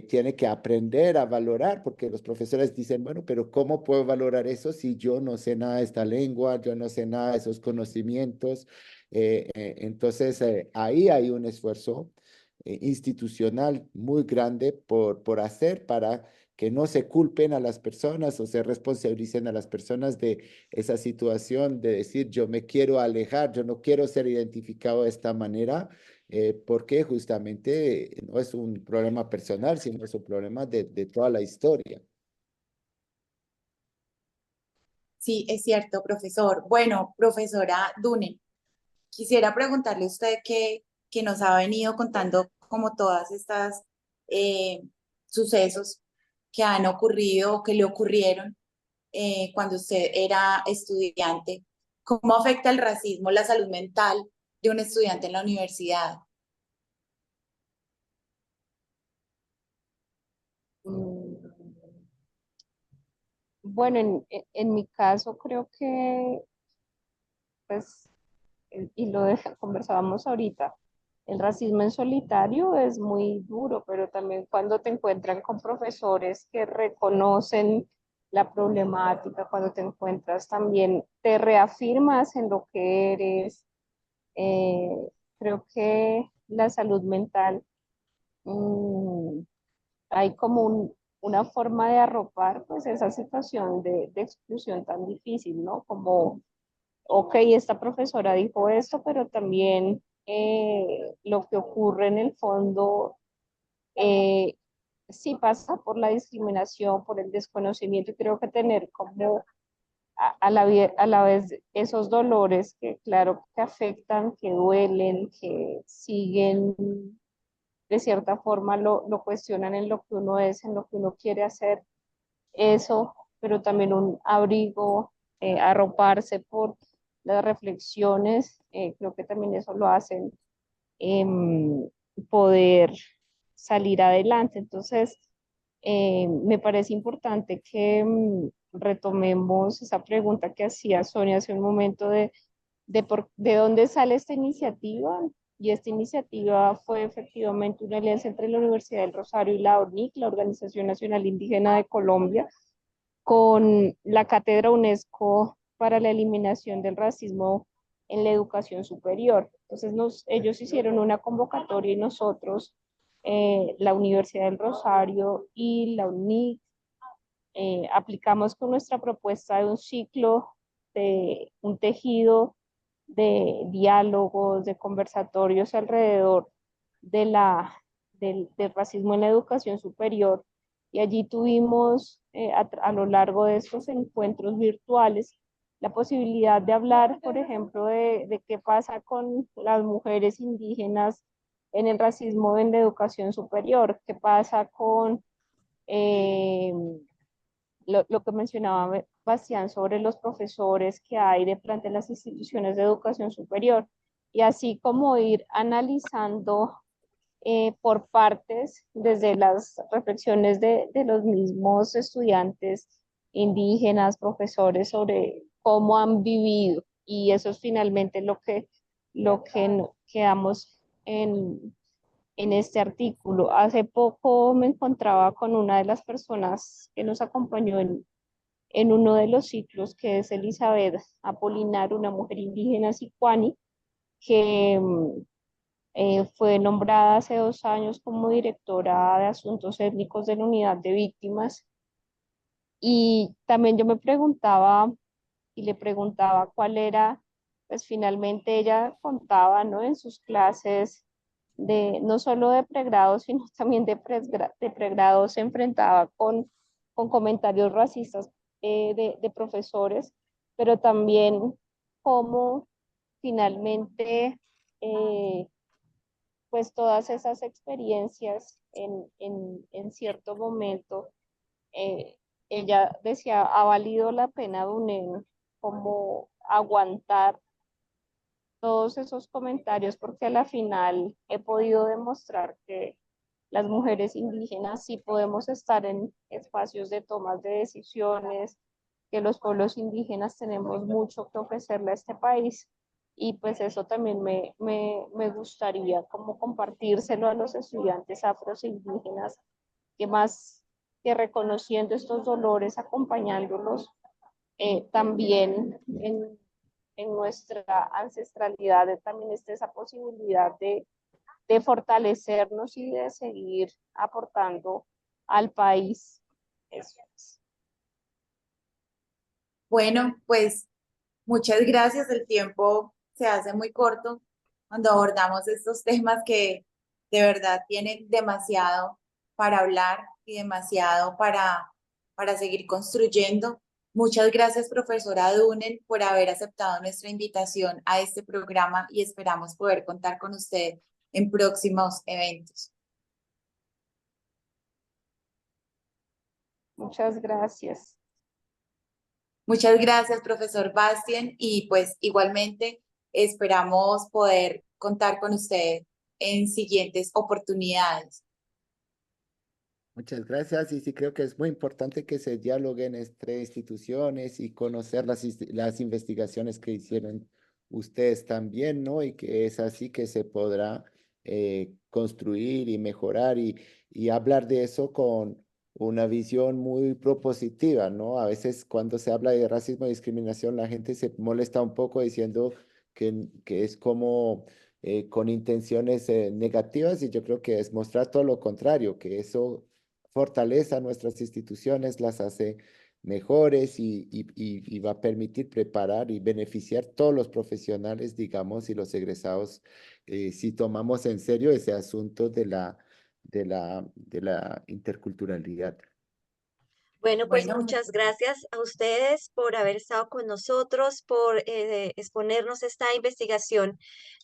[SPEAKER 3] tiene que aprender a valorar, porque los profesores dicen, bueno, pero ¿cómo puedo valorar eso si yo no sé nada de esta lengua, yo no sé nada de esos conocimientos? Entonces, ahí hay un esfuerzo institucional muy grande por hacer para que no se culpen a las personas o se responsabilicen a las personas de esa situación de decir, yo me quiero alejar, yo no quiero ser identificado de esta manera, porque justamente no es un problema personal, sino es un problema de toda la historia.
[SPEAKER 2] Sí, es cierto, profesor. Bueno, profesora Dune, quisiera preguntarle a usted que nos ha venido contando como todas estas eh, sucesos que han ocurrido o que le ocurrieron cuando usted era estudiante. ¿Cómo afecta el racismo la salud mental de un estudiante en la universidad?
[SPEAKER 5] Mm, Bueno, en mi caso creo que, pues, y conversábamos ahorita, el racismo en solitario es muy duro, pero también cuando te encuentran con profesores que reconocen la problemática, cuando te encuentras también, te reafirmas en lo que eres. eh, Creo que la salud mental, mm, hay como una forma de arropar pues esa situación de exclusión tan difícil, ¿no? Como, ok, esta profesora dijo esto, pero también lo que ocurre en el fondo eh, sí pasa por la discriminación, por el desconocimiento, y creo que tener como a la vez esos dolores que claro que afectan, que duelen, que siguen de cierta forma lo cuestionan en lo que uno es, en lo que uno quiere hacer, eso, pero también un abrigo, arroparse por las reflexiones, creo que también eso lo hacen poder salir adelante. Entonces, me parece importante que retomemos esa pregunta que hacía Sonia hace un momento de dónde sale esta iniciativa. Y esta iniciativa fue efectivamente una alianza entre la Universidad del Rosario y la ORNIC, la Organización Nacional Indígena de Colombia, con la Cátedra UNESCO para la Eliminación del Racismo en la educación superior. Entonces ellos hicieron una convocatoria y nosotros, la Universidad del Rosario y la UNIC, aplicamos con nuestra propuesta de un ciclo, de un tejido de diálogos, de conversatorios alrededor de del racismo en la educación superior. Y allí tuvimos a lo largo de estos encuentros virtuales la posibilidad de hablar, por ejemplo, de qué pasa con las mujeres indígenas en el racismo en la educación superior, qué pasa con eh, lo que mencionaba Bastián sobre los profesores que hay de planta en las instituciones de educación superior, y así como ir analizando por partes desde las reflexiones de los mismos estudiantes indígenas, profesores, sobre cómo han vivido, y eso es finalmente lo que quedamos en este artículo. Hace poco me encontraba con una de las personas que nos acompañó en uno de los ciclos, que es Elizabeth Apolinar, una mujer indígena sicuani, que fue nombrada hace 2 años como directora de asuntos étnicos de la unidad de víctimas. Y también yo me preguntaba y le preguntaba cuál era, pues finalmente ella contaba, ¿no? En sus clases no solo de pregrado, sino también de pregrado, se enfrentaba con comentarios racistas de profesores, pero también cómo finalmente, pues todas esas experiencias en cierto momento, eh, ella decía, ha valido la pena, Dunen, como aguantar todos esos comentarios, porque a la final he podido demostrar que las mujeres indígenas sí podemos estar en espacios de tomas de decisiones, que los pueblos indígenas tenemos mucho que ofrecerle a este país, y pues eso también me gustaría como compartírselo a los estudiantes afros e indígenas, que más que reconociendo estos dolores, acompañándolos también en nuestra ancestralidad, también está esa posibilidad de fortalecernos y de seguir aportando al país. Eso es.
[SPEAKER 2] Bueno, pues muchas gracias. El tiempo se hace muy corto cuando abordamos estos temas que de verdad tienen demasiado para hablar y demasiado para seguir construyendo. Muchas gracias, profesora Dunen, por haber aceptado nuestra invitación a este programa, y esperamos poder contar con usted en próximos eventos.
[SPEAKER 5] Muchas gracias.
[SPEAKER 2] Muchas gracias, profesor Bastien, y pues igualmente esperamos poder contar con usted en siguientes oportunidades.
[SPEAKER 3] Muchas gracias. Y sí creo que es muy importante que se dialoguen entre instituciones y conocer las investigaciones que hicieron ustedes también, ¿no? Y que es así que se podrá construir y mejorar y hablar de eso con una visión muy propositiva, ¿no? A veces cuando se habla de racismo y discriminación, la gente se molesta un poco diciendo que es como con intenciones negativas, y yo creo que es mostrar todo lo contrario, que eso fortalece a nuestras instituciones, las hace mejores y va a permitir preparar y beneficiar todos los profesionales, digamos, y los egresados, si tomamos en serio ese asunto de la interculturalidad.
[SPEAKER 1] Bueno, pues
[SPEAKER 2] Bueno,
[SPEAKER 1] muchas gracias a ustedes por haber estado con nosotros, por exponernos esta investigación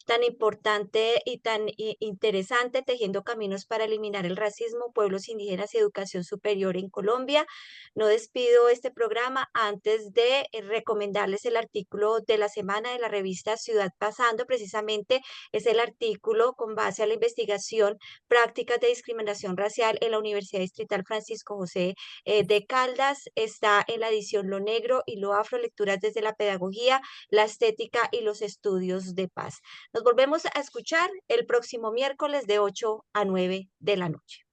[SPEAKER 1] tan importante y tan interesante, tejiendo caminos para eliminar el racismo, pueblos indígenas y educación superior en Colombia. No despido este programa antes de recomendarles el artículo de la semana de la revista Ciudad Pasando. Precisamente es el artículo con base a la investigación Prácticas de discriminación racial en la Universidad Distrital Francisco José de Caldas. Está en la edición Lo Negro y Lo Afro, lecturas desde la pedagogía, la estética y los estudios de paz. Nos volvemos a escuchar el próximo miércoles de 8 a 9 de la noche.